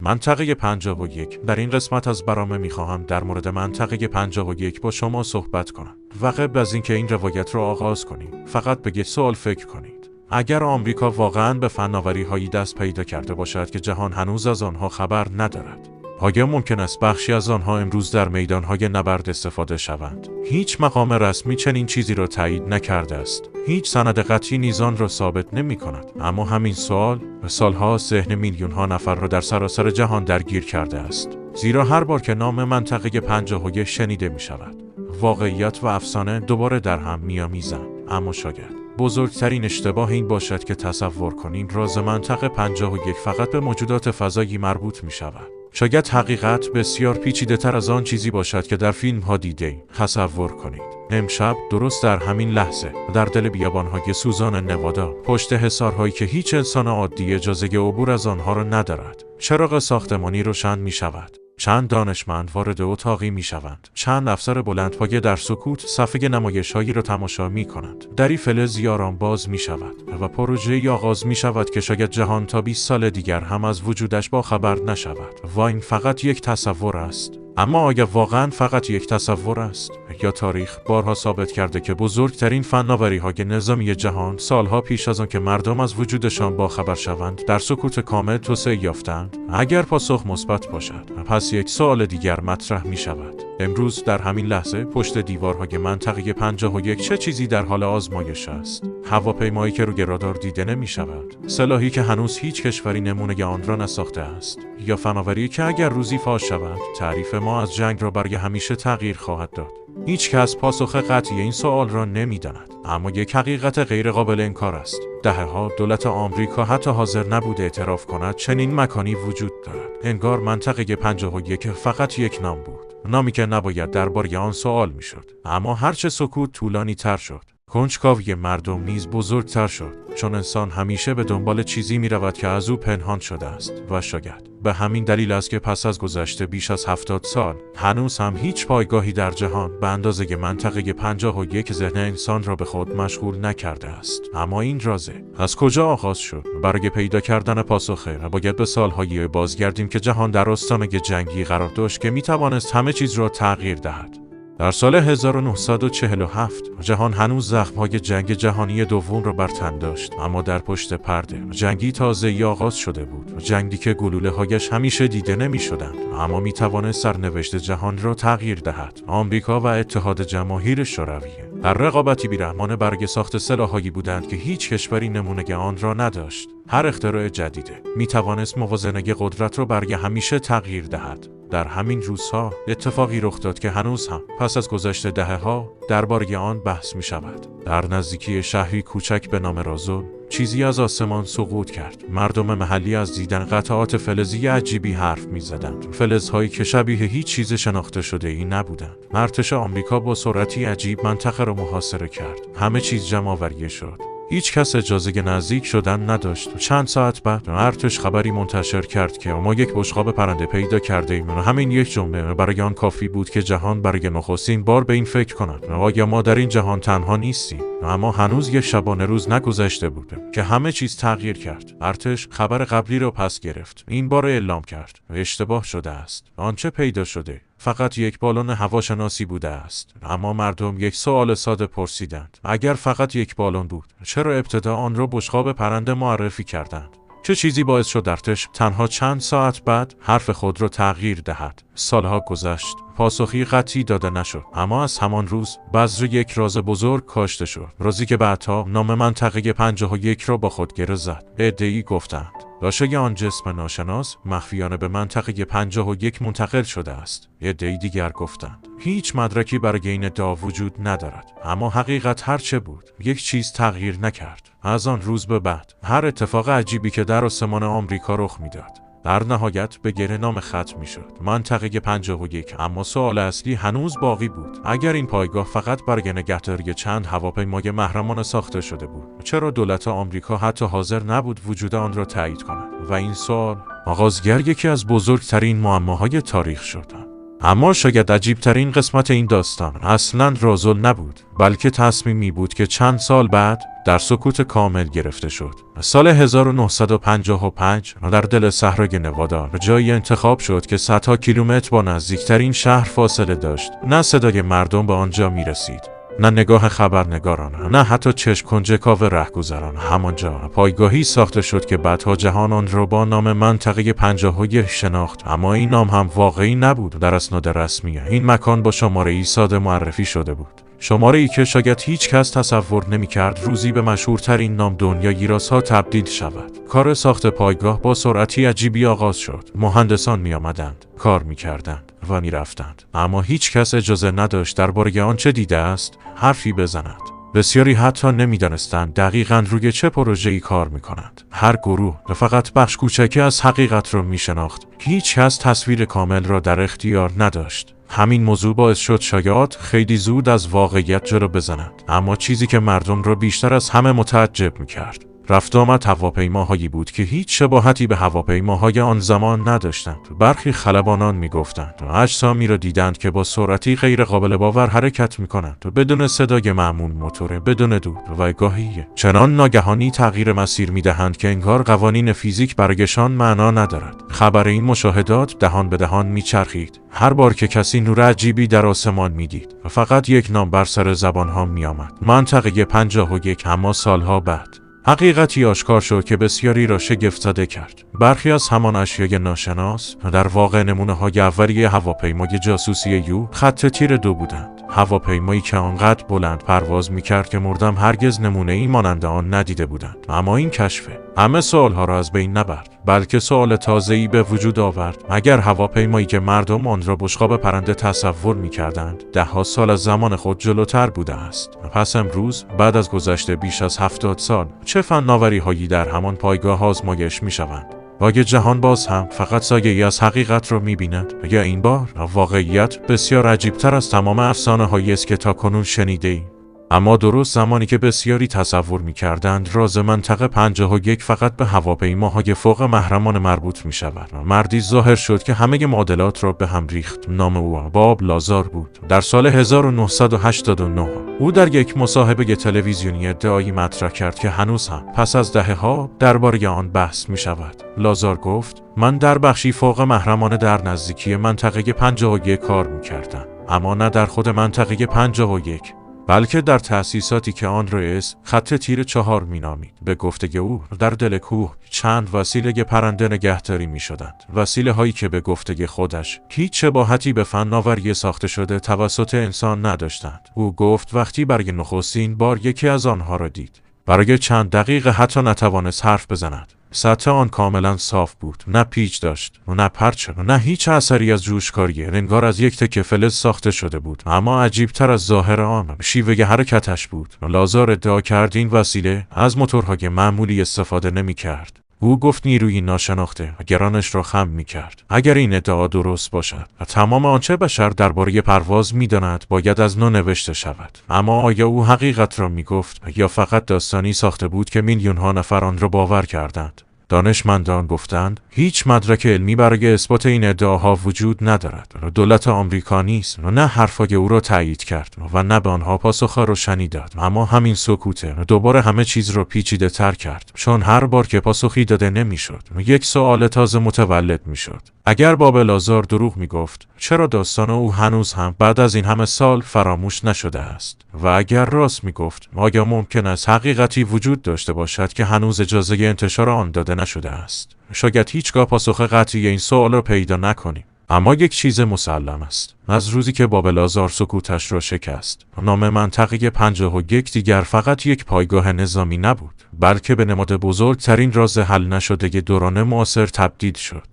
منطقه 51. در این قسمت از برنامه میخواهم در مورد منطقه 51 با شما صحبت کنم و قبل از اینکه این روایت رو آغاز کنیم فقط به یک سوال فکر کنید. اگر آمریکا واقعاً به فناوری‌هایی دست پیدا کرده باشد که جهان هنوز از آنها خبر ندارد، آیا ممکن است بخشی از آنها امروز در میدان‌های نبرد استفاده شوند؟ هیچ مقام رسمی چنین چیزی را تایید نکرده است. هیچ سند قطعی نیز آن را ثابت نمی‌کند. اما همین سوال سالها ذهن میلیون‌ها نفر را در سراسر جهان درگیر کرده است. زیرا هر بار که نام منطقه 51 شنیده می‌شود، واقعیت و افسانه دوباره در هم می‌آمیزند. اما شاید بزرگترین اشتباه این باشد که تصور کنیم راز منطقه 51 فقط به موجودات فضایی مربوط می‌شود. شاید حقیقت بسیار پیچیده‌تر از آن چیزی باشد که در فیلم‌ها دیده‌ایم. تصور کنید امشب درست در همین لحظه در دل بیابان‌های سوزان نوادا، پشت حصارهایی که هیچ انسان عادی اجازه عبور از آنها را ندارد، چراغ ساختمانی روشن می‌شود. چند دانشمند وارد اتاقی می‌شوند. چند افسر بلندپایه در سکوت صفحه نمایش‌هایی را تماشا می‌کنند. دری فلزی آرام باز می‌شود و پروژه‌ای آغاز می‌شود که شاید جهان تا 20 سال دیگر هم از وجودش با خبر نشود. و این فقط یک تصور است. اما آیا واقعاً فقط یک تصور است؟ یا تاریخ بارها ثابت کرده که بزرگترین فناوری‌های نظامی جهان سالها پیش از آن که مردم از وجودشان با خبر شوند در سکوت کامل توسعه یافتند؟ اگر پاسخ مثبت باشد، پس یک سوال دیگر مطرح می‌شود. امروز در همین لحظه پشت دیوارهای منطقه 51 چه چیزی در حال آزمایش است؟ هواپیمایی که روی رادار دیده نمی‌شود، سلاحی که هنوز هیچ کشوری نمونه آن را نساخته است، یا فناوری که اگر روزی فاش شود، تعریف ما از جنگ را برای همیشه تغییر خواهد داد. هیچ کس پاسخ قطعی این سوال را نمی‌داند، اما یک حقیقت غیر قابل انکار است. دهه‌ها دولت آمریکا حتی حاضر نبود اعتراف کند چنین مکانی وجود دارد. انگار منطقه 51 فقط یک نام بود، نامی که نباید درباره آن سوال می‌شد. اما هرچه سکوت طولانی تر شد، کنجکاوی مردم نیز بزرگتر شد، چون انسان همیشه به دنبال چیزی می رود که از او پنهان شده است. و شاید به همین دلیل است که پس از گذشته بیش از 70 سال هنوز هم هیچ پایگاهی در جهان به اندازه منطقه 51 ذهن انسان را به خود مشغول نکرده است. اما این رازه از کجا آغاز شد؟ برای پیدا کردن پاسخه باید به سالهای بازگردیم که جهان در آستانه جنگی قرار داشت که می توانست همه چیز را تغییر دهد. در سال 1947 جهان هنوز زخم‌های جنگ جهانی دوم را بر تن داشت، اما در پشت پرده جنگی تازه‌ای آغاز شده بود، جنگی که گلوله‌هایش همیشه دیده نمی‌شدند اما می‌توانست سرنوشت جهان را تغییر دهد. آمریکا و اتحاد جماهیر شوروی در رقابتی بی‌رحمانه برای ساخت سلاح‌هایی بودند که هیچ کشوری نمونه آن را نداشت. هر اختراع جدیده می‌توانست موازنه قدرت را برای همیشه تغییر دهد. در همین روزها اتفاقی رخ داد که هنوز هم پس از گذشت دهه‌ها درباره آن بحث می‌شود. در نزدیکی شهری کوچک به نام رازول چیزی از آسمان سقوط کرد. مردم محلی از دیدن قطعات فلزی عجیبی حرف می‌زدند، فلزهایی که شبیه هیچ چیز شناخته شده‌ای نبودند. ارتش آمریکا با سرعتی عجیب منطقه را محاصره کرد. همه چیز جمع‌آوری شد. هیچ کس اجازه نزدیک شدن نداشت. چند ساعت بعد ارتش خبری منتشر کرد که ما یک بشقاب پرنده پیدا کرده ایم. همین یک جمله برای آن کافی بود که جهان برای نخستین بار به این فکر کند آیا ما در این جهان تنها نیستیم؟ اما هنوز یک شبانه روز نگذشته بود که همه چیز تغییر کرد. ارتش خبر قبلی را پس گرفت. این بار اعلام کرد اشتباه شده است. آنچه پیدا شده فقط یک بالون هواشناسی بوده است. اما مردم یک سوال ساده پرسیدند: اگر فقط یک بالون بود، چرا ابتدا آن را بشقاب پرنده معرفی کردند؟ چه چیزی باعث شد ارتش تنها چند ساعت بعد حرف خود را تغییر دهد؟ سالها گذشت، پاسخی قطعی داده نشد، اما از همان روز بذر یک راز بزرگ کاشته شد، رازی که بعدها نام منطقه 51 را با خود گره زد. عده‌ای گفتند لاشه آن جسم ناشناس مخفیانه به منطقه 51 منتقل شده است. عده‌ای دیگر گفتند هیچ مدرکی برای این ادعا وجود ندارد. اما حقیقت هرچه بود، یک چیز تغییر نکرد. از آن روز به بعد هر اتفاق عجیبی که در آسمان آمریکا رخ میداد در نهایت به گره نام ختم میشد. منطقه 51. اما سوال اصلی هنوز باقی بود. اگر این پایگاه فقط برای نگهداری چند هواپیمای محرمانه ساخته شده بود، چرا دولت آمریکا حتی حاضر نبود وجود آن را تایید کند؟ و این سوال آغازگر یکی از بزرگترین معماهای تاریخ شد. اما شاید عجیبترین قسمت این داستان اصلاً رازل نبود، بلکه تصمیمی بود که چند سال بعد در سکوت کامل گرفته شد. سال 1955 در دل صحرای نوادا جایی انتخاب شد که صدها کیلومتر با نزدیکترین شهر فاصله داشت. نه صدای مردم به آنجا می رسید، نه نگاه خبرنگاران، نه حتی چشم کنجکاو رهگذران. همانجا پایگاهی ساخته شد که بعدها جهان آن را با نام منطقه 51 شناخت، اما این نام هم واقعی نبود. در اسناد رسمی این مکان با شماره‌ای ساده معرفی شده بود، شماره‌ای که شاید هیچ کس تصور نمی‌کرد روزی به مشهورترین نام دنیای راس‌ها تبدیل شود. کار ساخت پایگاه با سرعتی عجیبی آغاز شد. مهندسان می‌آمدند، کار می‌کردند و می‌رفتند، اما هیچ کس اجازه نداشت درباره آنچه دیده است حرفی بزند. بسیاری حتی نمی‌دانستند دقیقاً روی چه پروژه‌ای کار می‌کنند. هر گروه فقط بخش کوچکی از حقیقت را می‌شناخت. هیچ کس تصویر کامل را در اختیار نداشت. همین موضوع باعث شد شایعات خیلی زود از واقعیت جلو بزنند، اما چیزی که مردم را بیشتر از همه متعجب می‌کرد رفت آمد هواپیماهایی بود که هیچ شباهتی به هواپیماهای آن زمان نداشتند. برخی خلبانان میگفتند اجسامی را دیدند که با سرعتی غیر قابل باور حرکت میکنند، بدون صدای معمول موتور، بدون دود، و گاهی چنان ناگهانی تغییر مسیر میدهند که انگار قوانین فیزیک برایشان معنا ندارد. خبر این مشاهدات دهان به دهان میچرخید. هر بار که کسی نور عجیبی در آسمان میدید و فقط یک نام بر سر زبانها میآمد: منطقه 51. اما سالها بعد حقیقتی آشکار شد که بسیاری را شگفت زده کرد. برخی از همان اشیای ناشناس در واقع نمونه‌های اولیه هواپیمای جاسوسی یو خط تیر 2 بودند. هواپیمایی که آنقدر بلند پرواز می‌کرد که مردم هرگز نمونه‌ای مانند آن ندیده بودند. اما این کشف همه سوال‌ها را از بین نبرد، بلکه سوال تازه‌ای به وجود آورد: اگر هواپیمایی که مردم آن را بشقاب پرنده تصور می‌کردند ده‌ها سال از زمان خود جلوتر بوده است، پس امروز بعد از گذشته بیش از 70 سال چه فناوری‌هایی در همان پایگاه آزمایش می‌شوند؟ آیا جهان باز هم فقط سایه‌ای از حقیقت را می‌بیند، یا این بار واقعیت بسیار عجیب‌تر از تمام افسانه‌هایی است که تاکنون شنیده‌ایم؟ اما درست زمانی که بسیاری تصور می‌کردند راز منطقه 51 فقط به هواپیماهای فوق محرمان مربوط می‌شود، مردی ظاهر شد که همه معادلات را به هم ریخت. نام او باب لازار بود. در سال 1989 او در یک مصاحبه تلویزیونی ادعایی مطرح کرد که هنوز هم پس از دهه‌ها درباره آن بحث می‌شود. لازار گفت: من در بخشی فوق محرمانه در نزدیکی منطقه 51 کار می‌کردم، اما نه در خود منطقه 51، بلکه در تأسیساتی که آن را خط تیر 4 مینامید. به گفته او در دل کوه چند وسیله پرنده نگهداری می شدند، وسیله هایی که به گفته خودش هیچ شباهتی به فناوری ساخته شده توسط انسان نداشتند. او گفت وقتی برای نخستین بار یکی از آنها را دید برای چند دقیقه حتی نتوانست حرف بزند. سطح آن کاملا صاف بود، نه پیچ داشت، نه پرچه، نه هیچ اثری از جوشکاری، انگار از یک تکه فلز ساخته شده بود. اما عجیبتر از ظاهر آن شیوه حرکتش بود. لازار ادعا کرد این وسیله از موتورهای معمولی استفاده نمی کرد. او گفت نیروی ناشناخته گرانش را خم می کرد. اگر این ادعا درست باشد، تمام آنچه بشر درباره پرواز می داند باید از نو نوشته شود. اما آیا او حقیقت را می گفت یا فقط داستانی ساخته بود که میلیون ها نفر آن را باور کردند؟ دانشمندان گفتند هیچ مدرک علمی برای اثبات این ادعاها وجود ندارد. دولت آمریکا نیز نه حرفای او را تایید کرد و نه به آنها پاسخ روشنی داد. اما همین سکوت دوباره همه چیز را پیچیده تر کرد، چون هر بار که پاسخی داده نمیشد یک سوال تازه متولد میشد. اگر باب لازار دروغ میگفت، چرا داستان او هنوز هم بعد از این همه سال فراموش نشده است؟ و اگر راست میگفت، آیا ممکن است حقیقتی وجود داشته باشد که هنوز اجازه انتشار آن داده نشده است؟ شاید هیچگاه پاسخ قطعی این سوال را پیدا نکنیم. اما یک چیز مسلم است: از روزی که باب لازار سکوتش را شکست، نام منطقه 51 دیگر فقط یک پایگاه نظامی نبود، بلکه به نماد بزرگترین راز حل نشده دوران معاصر تبدیل شد.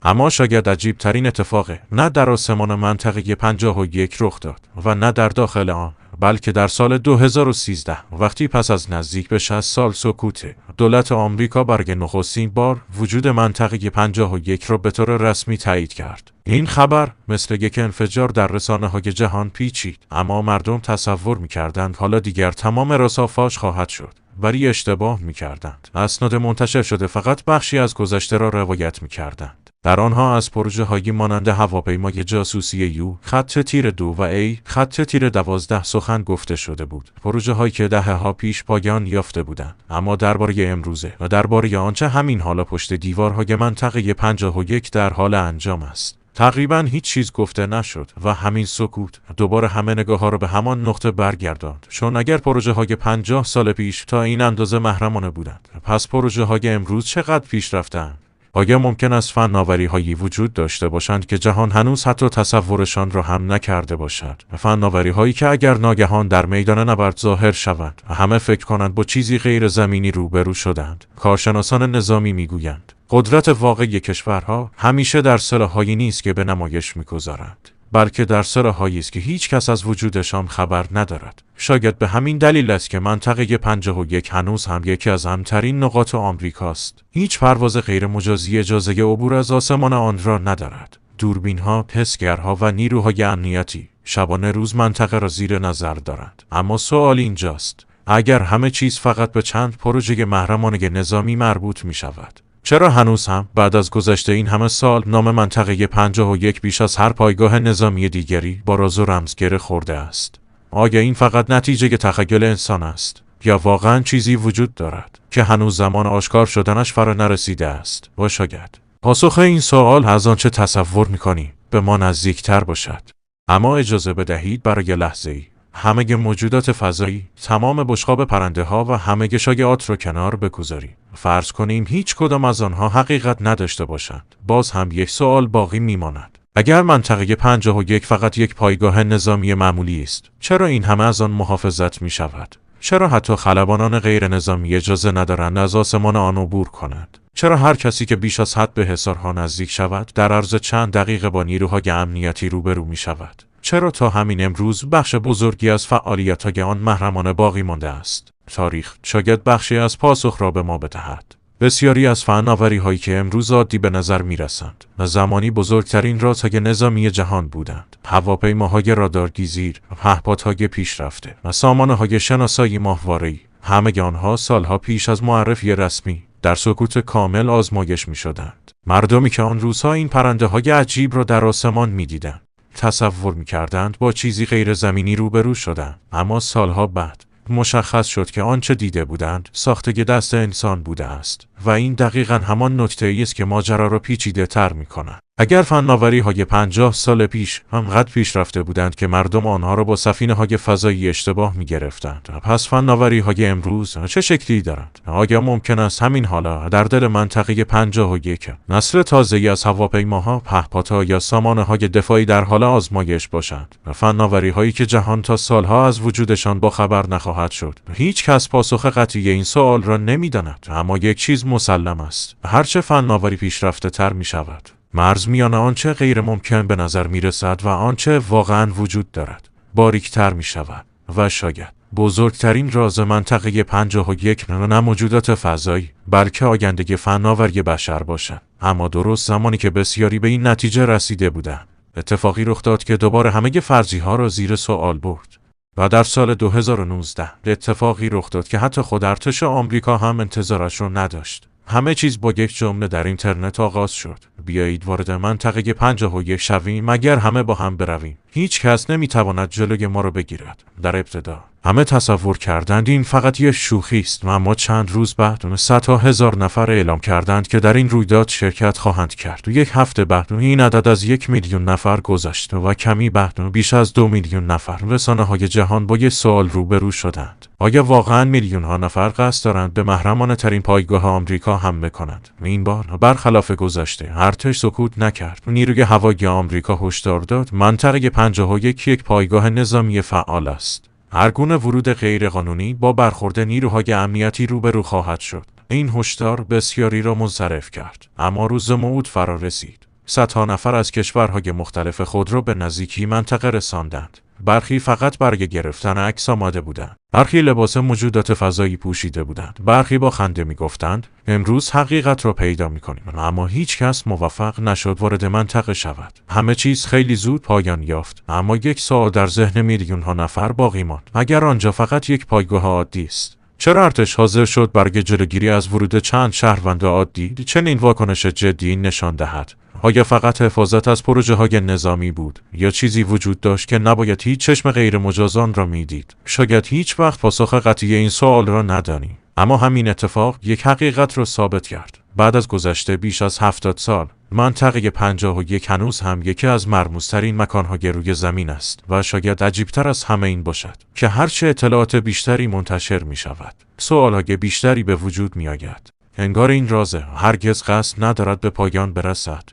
اما شاید عجیب ترین اتفاق نه در آسمان منطقه 51 رخ داد و نه در داخل آن، بلکه در سال 2013 وقتی پس از نزدیک به 60 سال سکوت، دولت آمریکا برای نخستین بار وجود منطقه 51 را به طور رسمی تایید کرد. این خبر مثل یک انفجار در رسانه‌های جهان پیچید، اما مردم تصور می‌کردند حالا دیگر تمام راسا فاش خواهد شد، ولی اشتباه می‌کردند. اسناد منتشر شده فقط بخشی از گذشته را روایت می‌کردند. در آنها از پروژه‌هایی مانند هواپیمای جاسوسی یو، خط تیر 2 و ای، خط تیر 12 سخن گفته شده بود. پروژه‌هایی که دهه‌ها پیش پایان یافته بودند. اما درباره امروزه و درباره آنچه همین حالا پشت دیوارهای منطقه 51 در حال انجام است، تقریباً هیچ چیز گفته نشد و همین سکوت دوباره همه نگاه‌ها را به همان نقطه برگرداند. چون اگر پروژه‌های 50 سال پیش تا این اندازه محرمانه بودند، پس پروژه‌های امروز چقدر پیش رفتند؟ آیا ممکن است فناوری‌هایی وجود داشته باشند که جهان هنوز حتی تصورشان را هم نکرده باشد؟ فناوری‌هایی که اگر ناگهان در میدان نبرد ظاهر شوند و همه فکر کنند با چیزی غیر زمینی روبرو شدند. کارشناسان نظامی میگویند قدرت واقعی کشورها همیشه در سلاح‌هایی نیست که به نمایش می‌گذارند، بلکه در سلاح‌هایی است که هیچ کس از وجودشان خبر ندارد. شاید به همین دلیل است که منطقه 51 هنوز هم یکی از امن‌ترین نقاط آمریکاست. هیچ پرواز غیر مجازی اجازه عبور از آسمان آن را ندارد. دوربین‌ها، حسگرها و نیروهای امنیتی شبانه روز منطقه را زیر نظر دارند. اما سوال اینجاست: اگر همه چیز فقط به چند پروژه محرمانه نظامی مربوط می‌شود، چرا هنوز هم بعد از گذشته این همه سال نام منطقه 51 بیش از هر پایگاه نظامی دیگری با راز و رمز گره خورده است؟ آیا این فقط نتیجه تخیل انسان است یا واقعا چیزی وجود دارد که هنوز زمان آشکار شدنش فرا نرسیده است؟ و شاید پاسخ این سوال از آنچه تصور می‌کنیم به ما نزدیکتر باشد. اما اجازه بدهید برای لحظه‌ای همه موجودات فضایی، تمام بشقاب پرنده‌ها و همه شایعات را کنار بگذاریم. فرض کنیم هیچ کدام از آنها حقیقت نداشته باشند. باز هم یک سوال باقی میماند. اگر منطقه 51 فقط یک پایگاه نظامی معمولی است، چرا این همه از آن محافظت می شود؟ چرا حتی خلبانان غیر نظامی اجازه ندارند از آسمان آن عبور کنند؟ چرا هر کسی که بیش از حد به حصارها نزدیک شود در عرض چند دقیقه با نیروهای امنیتی روبرو می شود؟ چرا تا همین امروز بخش بزرگی از فعالیت‌های آن محرمانه باقی مانده است؟ تاریخ شاید بخشی از پاسخ را به ما بدهد. بسیاری از فناوری‌هایی که امروز عادی به نظر می‌رسند و زمانی بزرگترین رازهای نظامی جهان بودند، هواپیماهای رادارگیزیر، پهپادهای پیشرفته و سامانه‌های شناسایی ماهواره‌ای، همه آنها سالها پیش از معرفی رسمی در سکوت کامل آزمایش می‌شدند. مردمی که آن روزها این پرنده‌های عجیب را در آسمان می‌دیدند، تصور می‌کردند با چیزی غیر زمینی روبرو شدند. اما سالها بعد مشخص شد که آنچه دیده بودند ساخته دست انسان بوده است و این دقیقاً همان نکته‌ای است که ماجرا را پیچیده‌تر می‌کند. اگر فناوری‌های 50 سال پیش همقدر پیش رفته بودند که مردم آنها را با سفینه‌های فضایی اشتباه می‌گرفتند، پس فناوری‌های امروز چه شکلی دارند؟ آیا ممکن است همین حالا در دل منطقه 51 نسل تازه‌ای از هواپیماها، پهپادها یا سامانه‌های دفاعی در حال آزمایش باشند؟ فناوری‌هایی که جهان تا سالها از وجودشان با خبر نخواهد شد. هیچ کس پاسخ قطعی این سوال را نمی‌داند، اما یک چیز مسلم است: هرچه فناوری پیشرفته‌تر می‌شود، مرز میان آنچه غیر ممکن به نظر می رسد و آنچه واقعا وجود دارد باریکتر می شود و شاید بزرگترین راز منطقه 51 نه موجودات فضایی بلکه آینده فناوری بشر باشد. اما درست زمانی که بسیاری به این نتیجه رسیده بودند، اتفاقی رخ داد که دوباره همه فرضی‌ها را زیر سوال برد. و در سال 2019 اتفاقی رخ داد که حتی خود ارتش آمریکا هم انتظارش را نداشت. همه چیز با یک جمله در اینترنت آغاز شد: بیایید وارد منطقه 51 شویم مگر همه با هم برویم. هیچ کس نمیتواند جلوی ما را بگیرد. در ابتدا همه تصور کردند این فقط یک شوخی است، اما چند روز بعد صدها هزار نفر اعلام کردند که در این رویداد شرکت خواهند کرد. یک هفته بعد این عدد از 1 میلیون نفر گذشت و کمی بعد بیش از 2 میلیون نفر. رسانه‌های جهان با یک سوال روبرو شدند: آیا واقعاً میلیون ها نفر قصد دارند به محرمانه ترین پایگاه آمریکا حمله کنند؟ این بار برخلاف گذشته ارتش سکوت نکرد. نیروی هوایی آمریکا هشدار داد منطقه 51 یک پایگاه نظامی فعال است. هر گونه ورود غیرقانونی با برخورد نیروهای امنیتی روبرو خواهد شد. این هشدار بسیاری را منصرف کرد، اما روز موعود فرا رسید. صدها نفر از کشورهای مختلف خود را به نزدیکی منطقه رساندند. برخی فقط برای گرفتن عکس آماده بودند، برخی لباس موجودات فضایی پوشیده بودند، برخی با خنده میگفتند امروز حقیقت را پیدا میکنیم. اما هیچ کس موفق نشد وارد منطقه شود. همه چیز خیلی زود پایان یافت، اما یک سوال در ذهن میلیون ها نفر باقی ماند: اگر آنجا فقط یک پایگاه عادی است، چرا ارتش حاضر شد برای جلوگیری از ورود چند شهروند عادی چنین واکنش جدی نشان دهد؟ آیا فقط حفاظت از پروژه‌های نظامی بود یا چیزی وجود داشت که نباید هیچ چشم غیر مجاز آن را میدید؟ شاید هیچ وقت پاسخ قطعی این سوال را ندانیم، اما همین اتفاق یک حقیقت را ثابت کرد. بعد از گذشته بیش از 70 سال، منطقه 51 هنوز هم یکی از مرموزترین مکانهای روی زمین است و شاید عجیبتر از همه این باشد که هرچه اطلاعات بیشتری منتشر می شود، سوالهای بیشتری به وجود می آید. انگار این راز هرگز قصد ندارد به پایان برسد.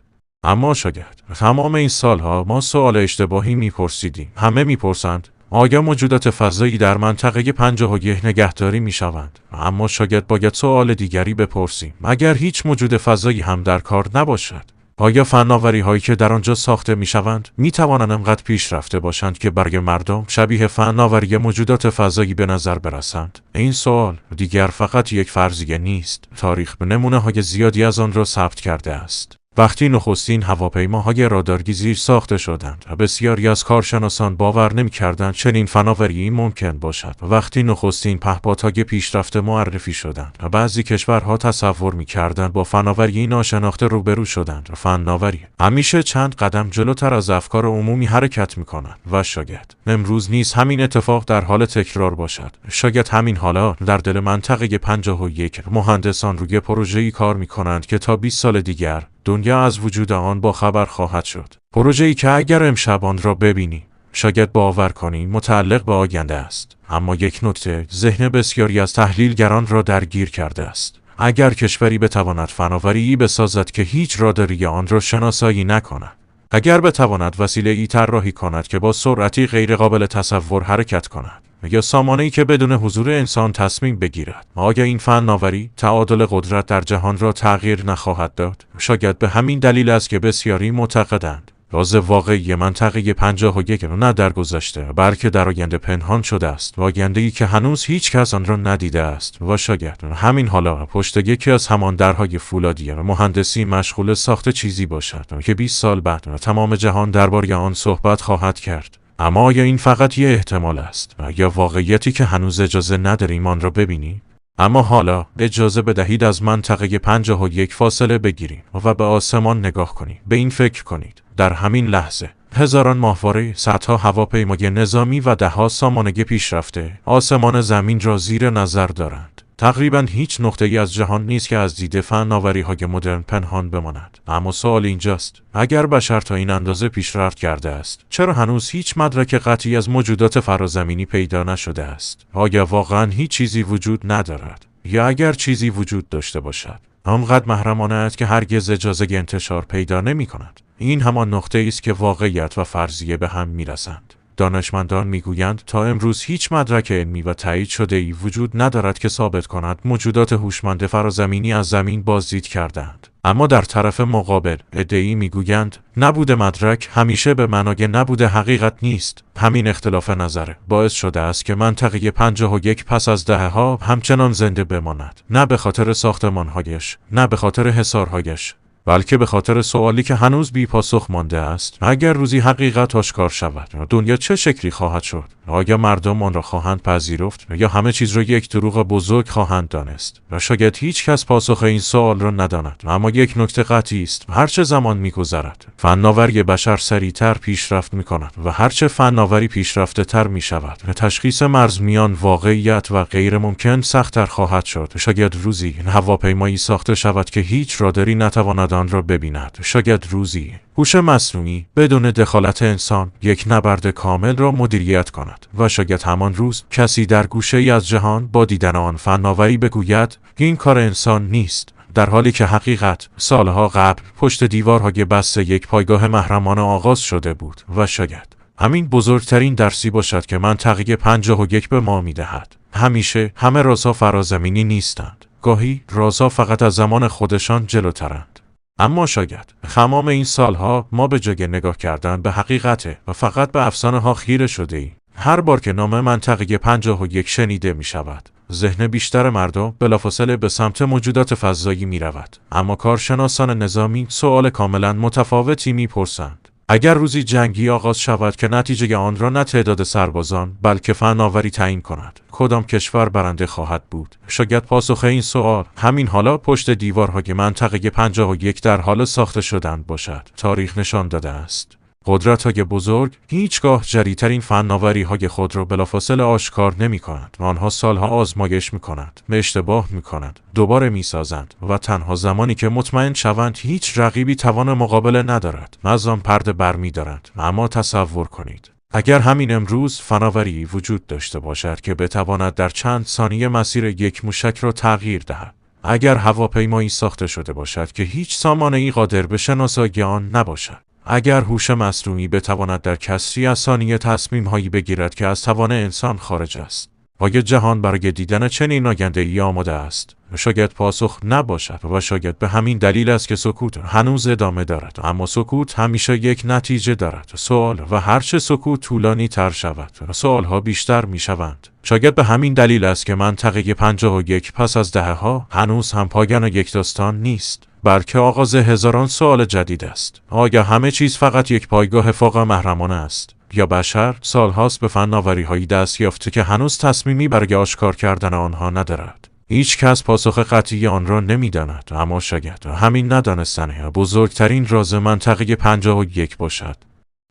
اما شاید تمام این سالها ما سوال اشتباهی میپرسیدیم. همه میپرسند آیا موجودات فضایی در منطقه 51 نگهداری میشوند؟ اما شاید باید سوال دیگری بپرسیم. اگر هیچ موجود فضایی هم در کار نباشد، آیا فناوری هایی که در آنجا ساخته میشوند میتوانند انقدر پیشرفته باشند که برای مردم شبیه فناوری موجودات فضایی به نظر برسند؟ این سوال دیگر فقط یک فرضیه نیست. تاریخ نمونه های زیادی از آن را ثبت کرده است. وقتی نخستین هواپیماهای رادارگیری ساخته شدند، بسیاری از کارشناسان باور نمی‌کردند چنین فناوری ممکن باشد. وقتی نخستین پهپادهای پیشرفته معرفی شدند، بعضی کشورها تصور می‌کردند با فناوری ناشناخته روبرو شدند. فناوری همیشه چند قدم جلوتر از افکار عمومی حرکت می‌کند و شاید امروز نیز همین اتفاق در حال تکرار باشد. شاید همین حالا در دل منطقه 51 مهندسان روی پروژه‌ای کار می‌کنند که تا 20 سال دیگر دنیا از وجود آن با خبر خواهد شد. پروژه‌ای که اگر امشب آن را ببینی شاید باور کنی متعلق به آینده است. اما یک نکته ذهن بسیاری از تحلیلگران را درگیر کرده است. اگر کشوری بتواند فناوری بسازد که هیچ راداری آن را شناسایی نکند، اگر بتواند وسیله‌ای طراحی کند که با سرعتی غیرقابل تصور حرکت کند، یا سامانه‌ای که بدون حضور انسان تصمیم بگیرد، آیا این فناوری تعادل قدرت در جهان را تغییر نخواهد داد؟ شاید به همین دلیل است که بسیاری معتقدند راز واقعی منطقه 51 نه در گذشته بلکه در آینده پنهان شده است، آینده‌ای که هنوز هیچ کس آن را ندیده است و شاید همین حالا پشت یکی از همان درهای فولادی مهندسی مشغول ساخت چیزی باشد که 20 سال بعد تمام جهان درباره آن صحبت خواهد کرد. اما آیا این فقط یه احتمال است یا واقعیتی که هنوز اجازه نداریم آن را ببینیم؟ اما حالا اجازه بدهید از منطقه 51 فاصله بگیریم و به آسمان نگاه کنیم. به این فکر کنید در همین لحظه هزاران ماهواره، صدها هواپیمای نظامی و ده‌ها سامانه پیشرفته آسمان زمین را زیر نظر دارند. تقریباً هیچ نقطه‌ای از جهان نیست که از دید فناوری‌های مدرن پنهان بماند. اما سوال اینجاست: اگر بشر تا این اندازه پیشرفت کرده است، چرا هنوز هیچ مدرک قطعی از موجودات فرازمینی پیدا نشده است؟ آیا واقعاً هیچ چیزی وجود ندارد؟ یا اگر چیزی وجود داشته باشد، آنقدر محرمانه است که هرگز اجازه انتشار پیدا نمی‌کند؟ این همان نقطه‌ای است که واقعیت و فرضیه به هم می‌رسند. دانشمندان میگویند تا امروز هیچ مدرک علمی و تایید شده‌ای وجود ندارد که ثابت کند موجودات هوشمند فرازمینی از زمین بازدید کردند. اما در طرف مقابل عده‌ای میگویند نبوده مدرک همیشه به معنای نبوده حقیقت نیست. همین اختلاف نظر باعث شده است که منطقه 51 پس از دهه‌ها همچنان زنده بماند، نه به خاطر ساختمان‌هایش، نه به خاطر حصارهایش، بلکه به خاطر سوالی که هنوز بی پاسخ مانده است: اگر روزی حقیقت آشکار شود، دنیا چه شکلی خواهد شد؟ آیا مردم آن را خواهند پذیرفت یا همه چیز را یک دروغ بزرگ خواهند دانست؟ و شاید هیچ کس پاسخ این سوال را نداند. اما یک نکته قطعی است: هرچه زمان می‌گذرد، فناوری بشر سریعتر پیشرفت می‌کند و هرچه فناوری پیشرفته‌تر می‌شود، تشخیص مرز میان واقعیت و غیر ممکن سخت‌تر خواهد شد. شاید روزی هواپیمایی ساخته شود که هیچ راداری نتواند آن را ببیند. شاید روزی هوش مصنوعی بدون دخالت انسان یک نبرد کامل را مدیریت کند و شاید همان روز کسی در گوشه‌ای از جهان با دیدن آن فناوری بگوید این کار انسان نیست، در حالی که حقیقت سالها قبل پشت دیوارهای بسته یک پایگاه محرمانه آغاز شده بود. و شاید همین بزرگترین درسی باشد که منطقه 51 به ما می‌دهد. همیشه همه رازها فرازمینی نیستند. گاهی رازها فقط از زمان خودشان جلوترند. اما شاید تمام این سالها ما به جای نگاه کردن به حقیقت و فقط به افسانه ها خیره شده ایم. هر بار که نام منطقه 51 شنیده می شود، ذهن بیشتر مردم بلافاصله به سمت موجودات فضایی می رود. اما کارشناسان نظامی سوال کاملا متفاوتی می پرسند: اگر روزی جنگی آغاز شود که نتیجه آن را نه تعداد سربازان بلکه فناوری تعیین کند، کدام کشور برنده خواهد بود؟ شاید پاسخ این سوال همین حالا پشت دیوارهای منطقه 51 در حال ساخته شدن باشد. تاریخ نشان داده است قدرت‌های بزرگ هیچگاه جری‌ترین فناوری‌های خود را بلافاصله آشکار نمی‌کنند. آنها سالها آزمایش می‌کنند، اشتباه می‌کنند، دوباره می‌سازند و تنها زمانی که مطمئن شوند هیچ رقیبی توان مقابله ندارد، از آن پرده برمی‌دارند. اما تصور کنید اگر همین امروز فناوری وجود داشته باشد که بتواند در چند ثانیه مسیر یک موشک را تغییر دهد، اگر هواپیمایی ساخته شده باشد که هیچ سامانه‌ای قادر به شناسایی آن نباشد، اگر هوش مصنوعی بتواند در کسری از ثانیه تصمیم‌هایی بگیرد که از توان انسان خارج است، آیا جهان برای دیدن چنین آینده‌ای آماده است؟ شاید پاسخ نباشد و شاید به همین دلیل است که سکوت هنوز ادامه دارد. اما سکوت همیشه یک نتیجه دارد. سوال و هرچه سکوت طولانی تر شود، سوالها بیشتر می شوند. شاید به همین دلیل است که منطقه 51 پس از دهه‌ها هنوز هم پایان یک داستان نیست، بلکه آغاز هزاران سوال جدید است. آیا همه چیز فقط یک پایگاه فوق محرمانه است؟ یا بشر سالهاست به فناوری‌هایی دست یافته که هنوز تصمیمی برای آشکار کردن آنها ندارد؟ هیچ کس پاسخ قطعی آن را نمی‌داند، اما شاید همین ندانستن بزرگترین راز منطقه 51 باشد.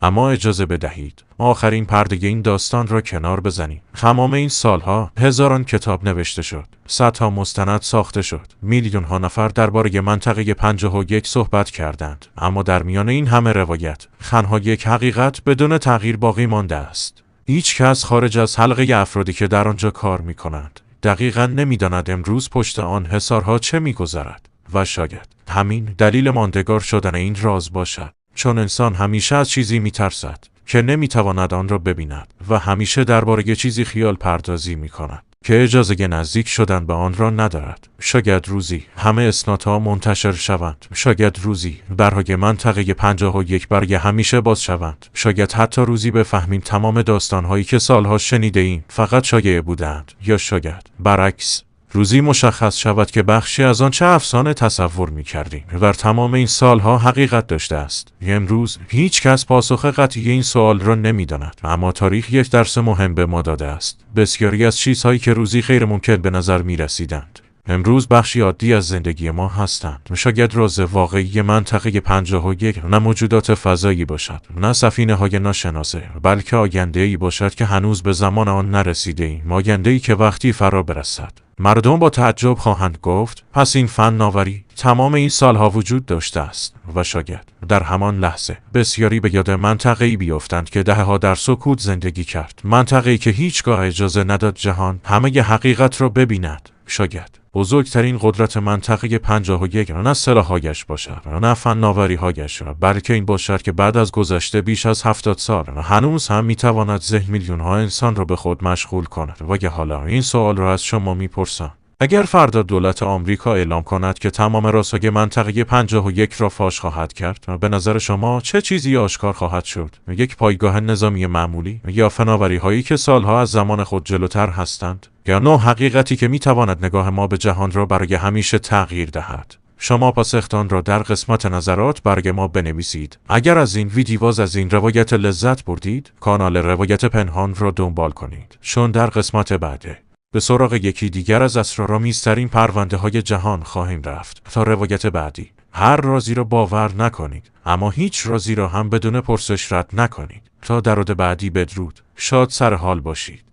اما اجازه بدهید آخرین پرده این داستان را کنار بزنیم. تمام این سالها هزاران کتاب نوشته شد، صدها مستند ساخته شد، میلیون‌ها نفر درباره منطقه 51 صحبت کردند، اما در میان این همه روایت تنها یک حقیقت بدون تغییر باقی مانده است. هیچ کس خارج از حلقه افرادی که در آنجا کار می‌کنند دقیقاً نمی‌داند امروز پشت آن حصارها چه می‌گذرد و شاید همین دلیل ماندگار شدن این راز باشد. چون انسان همیشه از چیزی میترسد که نمیتواند آن را ببیند و همیشه درباره چیزی خیال پردازی میکند که اجازه نزدیک شدن به آن را ندارد. شاید روزی همه اسنادها منتشر شوند، شاید روزی برای منطقه 51 برای همیشه باز شوند، شاید حتی روزی بفهمیم تمام داستانهایی که سالها شنیده ایم فقط شایعه بودند، یا شاید برعکس روزی مشخص شود که بخشی از آن چه افسانه تصور می‌کردیم در تمام این سالها حقیقت داشته است. امروز هیچ کس پاسخ قطعی این سوال را نمی‌داند، اما تاریخ یک درس مهم به ما داده است. بسیاری از چیزهایی که روزی غیر ممکن به نظر می‌رسیدند امروز بخشی عادی از زندگی ما هستند. شاید راز واقعی منطقه 51 نه موجودات فضایی باشد، نه سفینه‌های ناشناسه، بلکه آینده‌ای باشد که هنوز به زمان آن نرسیده‌ایم. آینده‌ای که وقتی فرا برسد مردم با تعجب خواهند گفت پس این فناوری تمام این سالها وجود داشته است. و شاید در همان لحظه بسیاری به یاد منطقه‌ای بیفتند که دهه‌ها در سکوت زندگی کرد، منطقه‌ای که هیچگاه اجازه نداد جهان همه ی حقیقت را ببیند. شاید بزرگترین قدرت منطقه 51 نه سلاح‌هایش باشد، نه فناوری‌هایش، بلکه این باشد که بعد از گذشته بیش از 70 سال هنوز هم می‌تواند ذهن میلیون‌ها انسان را به خود مشغول کند. و حالا این سوال را از شما می‌پرسم: اگر فردا دولت آمریکا اعلام کند که تمام رازهای منطقه 51 را فاش خواهد کرد، به نظر شما چه چیزی آشکار خواهد شد؟ یک پایگاه نظامی معمولی، یا فناوری‌هایی که سالها از زمان خود جلوتر هستند، یا نوع حقیقتی که می‌تواند نگاه ما به جهان را برای همیشه تغییر دهد؟ شما پاسختان را در قسمت نظرات برای ما بنویسید. اگر از این ویدیو از این روایت لذت بردید، کانال روایت پنهان را دنبال کنید، چون در قسمت بعد به سراغ یکی دیگر از اسرارآمیزترین پرونده‌های جهان خواهیم رفت. تا روایت بعدی، هر رازی را باور نکنید، اما هیچ رازی را هم بدون پرسش رد نکنید. تا درود بعدی، بدرود، شاد سر حال باشید.